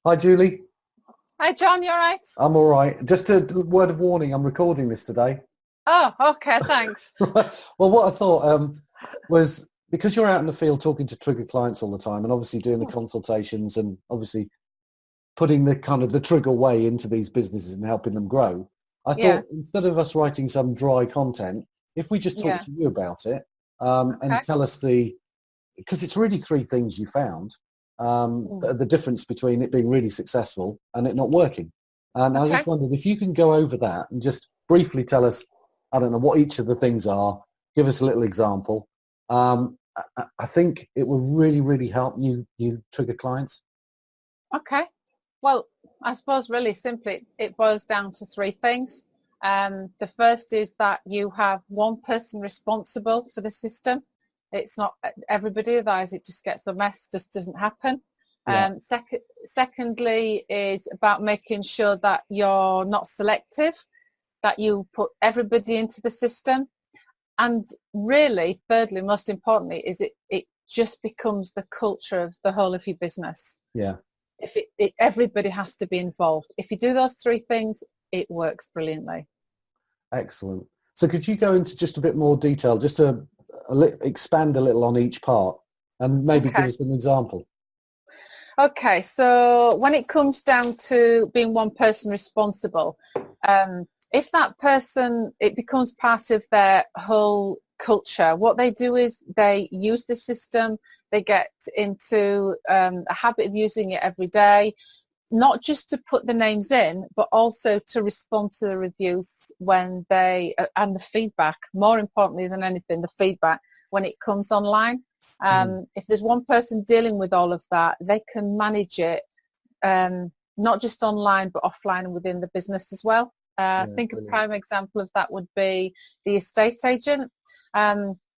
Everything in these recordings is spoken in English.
Hi, Julie. Hi, John, you all right? I'm all right. Just a word of warning, I'm recording this today. Oh, okay, thanks. Well, what I thought was because you're out in the field talking to TryggR clients all the time and obviously doing the Hmm. consultations and obviously putting the kind of the TryggR way into these businesses and helping them grow, I Yeah, thought instead of us writing some dry content, if we just talk yeah, to you about it and okay. tell us because it's really three things you found, Mm. the difference between it being really successful and it not working. And I just Okay, wondered if you can go over that and just briefly tell us, I don't know, what each of the things are, give us a little example. I think it will really, really help you TryggR clients. okay. Well, I suppose really simply it boils down to three things. The first is that you have one person responsible for the system. It's not everybody, otherwise it just gets a mess, just doesn't happen. Yeah. Secondly is about making sure that you're not selective, that you put everybody into the system. And really, thirdly, most importantly, is it just becomes the culture of the whole of your business. Yeah. If everybody has to be involved. If you do those three things, it works brilliantly. Excellent. So could you go into just a bit more detail, just to expand a little on each part and maybe give Okay. us an example? Okay. So when it comes down to being one person responsible, if that person, it becomes part of their whole culture, what they do is they use the system, they get into a habit of using it every day, not just to put the names in, but also to respond to the reviews when they, and the feedback, more importantly than anything, the feedback when it comes online. Mm. If there's one person dealing with all of that, they can manage it, not just online, but offline and within the business as well. I Yeah, think a brilliant. prime example of that would be the estate agent.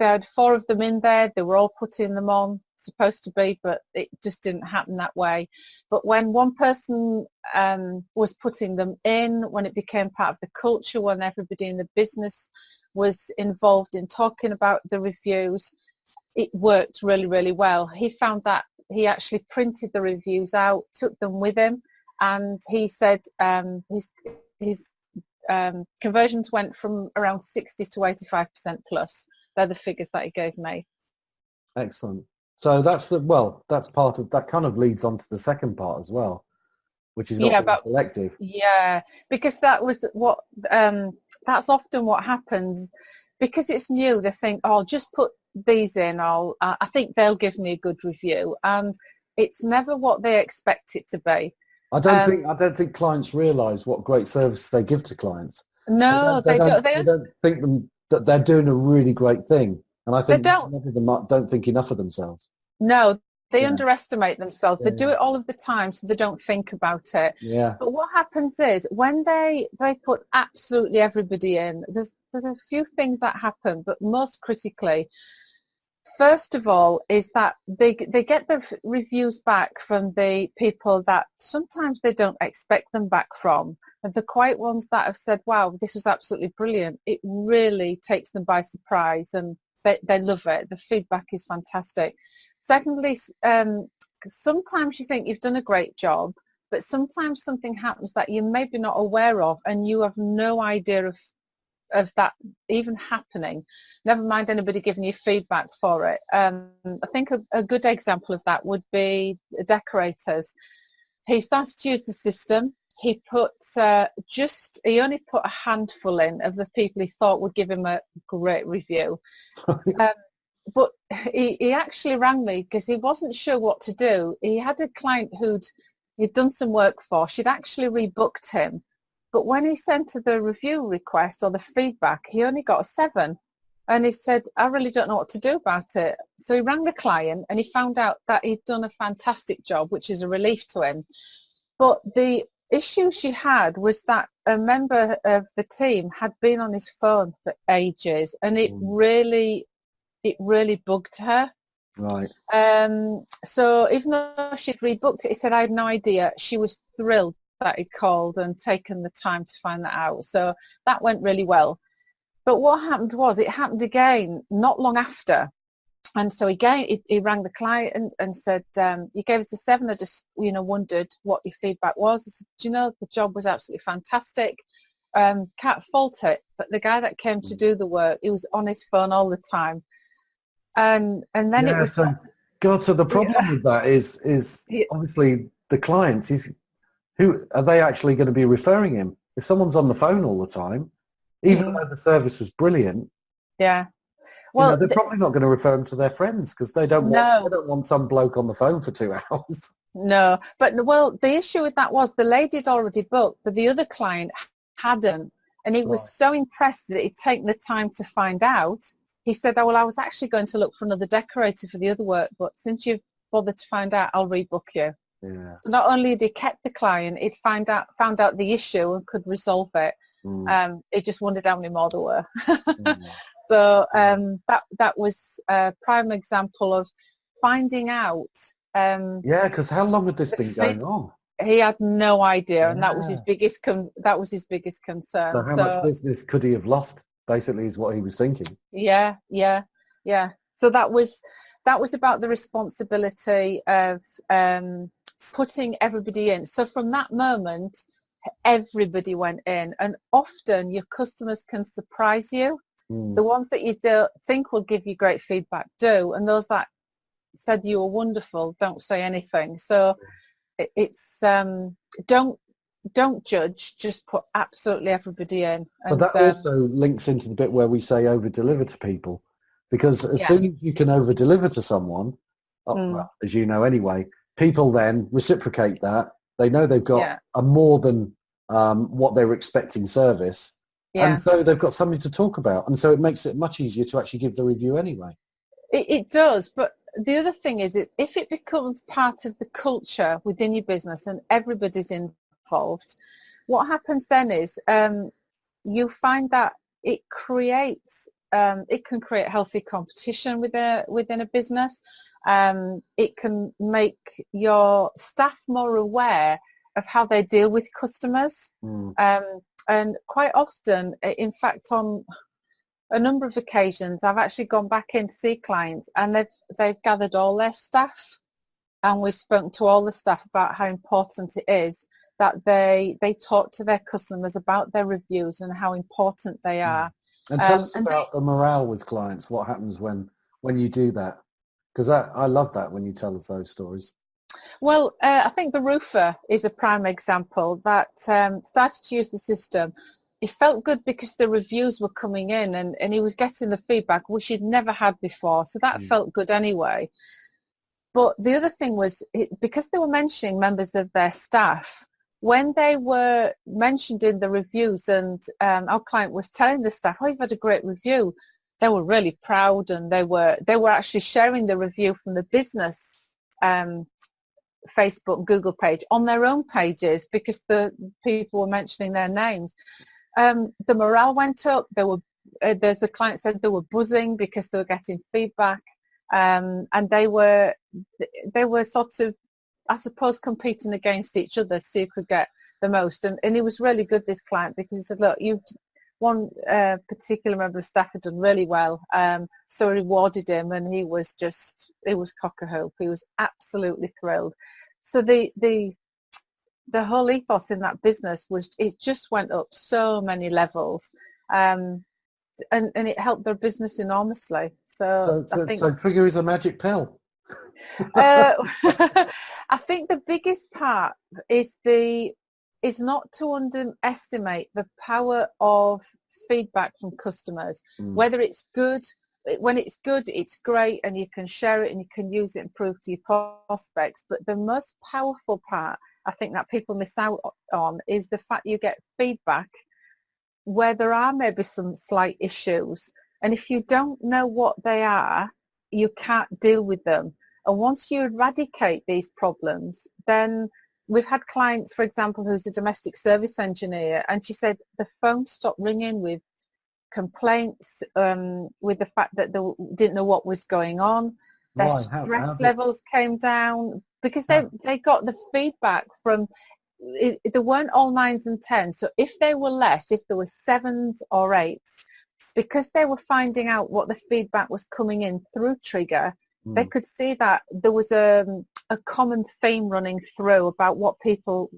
There had four of them in there. They were all putting them on, supposed to be, but it just didn't happen that way. But when one person was putting them in, when it became part of the culture, when everybody in the business was involved in talking about the reviews, it worked really, really well. He found that he actually printed the reviews out, took them with him, and he said his conversions went from around 60 to 85% plus. They're the figures that he gave me. Excellent. So that's part of that kind of leads on to the second part as well, which is not Yeah, being but selective. yeah, because that was what that's often what happens. Because it's new, they think, "Oh, I'll just put these in. I think they'll give me a good review," and it's never what they expect it to be. Um, I don't think clients realise what great service they give to clients. no, they don't. They don't think that they're doing a really great thing. And I They think don't. many of them don't think enough of themselves. No, they Yeah, underestimate themselves. They do yeah, it all of the time, so they don't think about it. yeah. But what happens is when they put absolutely everybody in, there's a few things that happen, but most critically, first of all, is that they get the reviews back from the people that sometimes they don't expect them back from. And the quiet ones that have said, wow, this was absolutely brilliant. It really takes them by surprise and they love it. The feedback is fantastic. Secondly, sometimes you think you've done a great job, but sometimes something happens that you're maybe not aware of and you have no idea of that even happening, never mind anybody giving you feedback for it. I think a good example of that would be decorators. He started to use the system. He only put a handful in of the people he thought would give him a great review. Um, but he actually rang me because he wasn't sure what to do. He had a client he'd done some work for. She'd actually rebooked him. But when he sent her the review request or the feedback, he only got a 7. And he said, I really don't know what to do about it. So he rang the client and he found out that he'd done a fantastic job, which is a relief to him. But the issue she had was that a member of the team had been on his phone for ages and Mm, it really bugged her. right. So even though she'd rebooked it, he said, I had no idea. She was thrilled that he'd called and taken the time to find that out. So that went really well. But what happened was it happened again not long after. And so he rang the client and said, you gave us a 7. I just, wondered what your feedback was. I said, do you know, the job was absolutely fantastic. Can't fault it. But the guy that came to do the work, he was on his phone all the time. And then it was... So the problem with that is obviously the clients, who are they actually going to be referring him? If someone's on the phone all the time, even though the service was brilliant, well, they're probably not going to refer them to their friends because they don't want some bloke on the phone for 2 hours. No, but the issue with that was the lady had already booked, but the other client hadn't, and he was so impressed that he'd taken the time to find out. He said, "Oh well, I was actually going to look for another decorator for the other work, but since you've bothered to find out, I'll rebook you." Yeah. So not only had he kept the client, he'd found out the issue and could resolve it. He just wondered how many more there were. So that was a prime example of finding out. Because how long had this been going on? He had no idea, and that was his biggest concern. So how much business could he have lost? Basically, is what he was thinking. Yeah. So that was about the responsibility of putting everybody in. So from that moment, everybody went in, and often your customers can surprise you. The ones that you don't think will give you great feedback do, and those that said you were wonderful don't say anything. So it's don't judge, just put absolutely everybody in. But that also links into the bit where we say over deliver to people, because as soon as you can over deliver to someone, well, as you know anyway, people then reciprocate that. They know they've got a more than what they were expecting service. And so they've got something to talk about. And so it makes it much easier to actually give the review anyway. It does. But the other thing is, if it becomes part of the culture within your business and everybody's involved, what happens then is you find that it can create healthy competition within a business. It can make your staff more aware of how they deal with customers. And quite often, in fact, on a number of occasions, I've actually gone back in to see clients, and they've gathered all their staff, and we've spoken to all the staff about how important it is that they talk to their customers about their reviews and how important they are. And tell us about the morale with clients. What happens when you do that? Because I love that when you tell us those stories. Well, I think the roofer is a prime example that started to use the system. He felt good because the reviews were coming in, and he was getting the feedback which he'd never had before. So that felt good anyway. But the other thing was, because they were mentioning members of their staff, when they were mentioned in the reviews, and our client was telling the staff, "Oh, you've had a great review," they were really proud, and they were actually sharing the review from the business Facebook, Google page on their own pages because the people were mentioning their names. The morale went up. There's a client said they were buzzing because they were getting feedback, and they were sort of, I suppose, competing against each other to see who could get the most. And he was really good, this client, because he said, "Look, one particular member of staff had done really well, so I rewarded him, and he was cock-a-hoop. He was absolutely thrilled." So the whole ethos in that business it just went up so many levels, and it helped their business enormously. So TryggR is a magic pill. I think the biggest part is not to underestimate the power of feedback from customers. Whether it's good, when it's good, it's great, and you can share it and you can use it and prove to your prospects. But the most powerful part, I think, that people miss out on is the fact you get feedback where there are maybe some slight issues. And if you don't know what they are, you can't deal with them. And once you eradicate these problems, then we've had clients, for example, who's a domestic service engineer, and she said the phone stopped ringing with complaints, with the fact that they didn't know what was going on. Their stress levels came down because they got the feedback from, there weren't all 9s and 10s. So if they were less, if there were 7s or 8s, because they were finding out what the feedback was coming in through TryggR, they could see that there was a common theme running through about what people,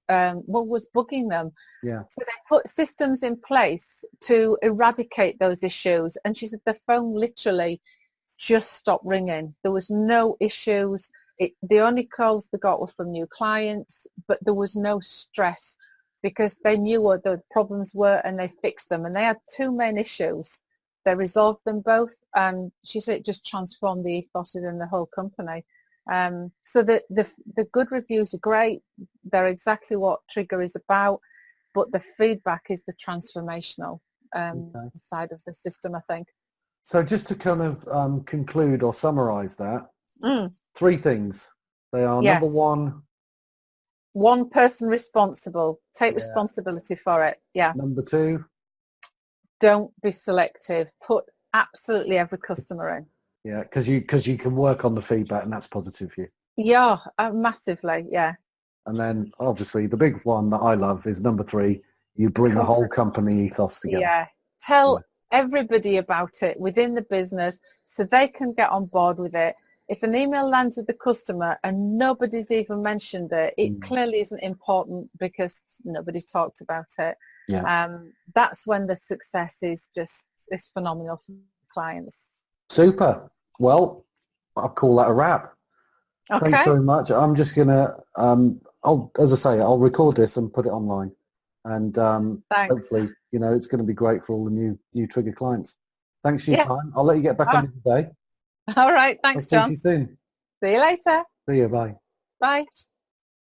what was bugging them. Yeah. So they put systems in place to eradicate those issues. And she said the phone literally just stopped ringing. There was no issues. The only calls they got were from new clients, but there was no stress because they knew what the problems were and they fixed them. And they had two main issues. They resolved them both, and she said it just transformed the ethos within the whole company. So the good reviews are great. They're exactly what TryggR is about, but the feedback is the transformational side of the system, I think. So just to kind of conclude or summarize that, 3 things. They are, yes. Number 1 person responsible. Take responsibility for it. Yeah. Number 2, don't be selective. Put absolutely every customer in. Yeah, because you can work on the feedback, and that's positive for you. Yeah, massively, yeah. And then obviously the big one that I love is number 3, you bring the whole company ethos together. Yeah, tell everybody about it within the business so they can get on board with it. If an email lands with the customer and nobody's even mentioned it, it clearly isn't important because nobody talked about it. Yeah. That's when the success is phenomenal for clients. Super. Well, I'll call that a wrap. Okay. Thanks very much. I'm just gonna, as I say, I'll record this and put it online, and hopefully, it's going to be great for all the new TryggR clients. Thanks for your time. I'll let you get back on with the day. All right. Thanks, John. See you soon. See you later. See you. Bye. Bye.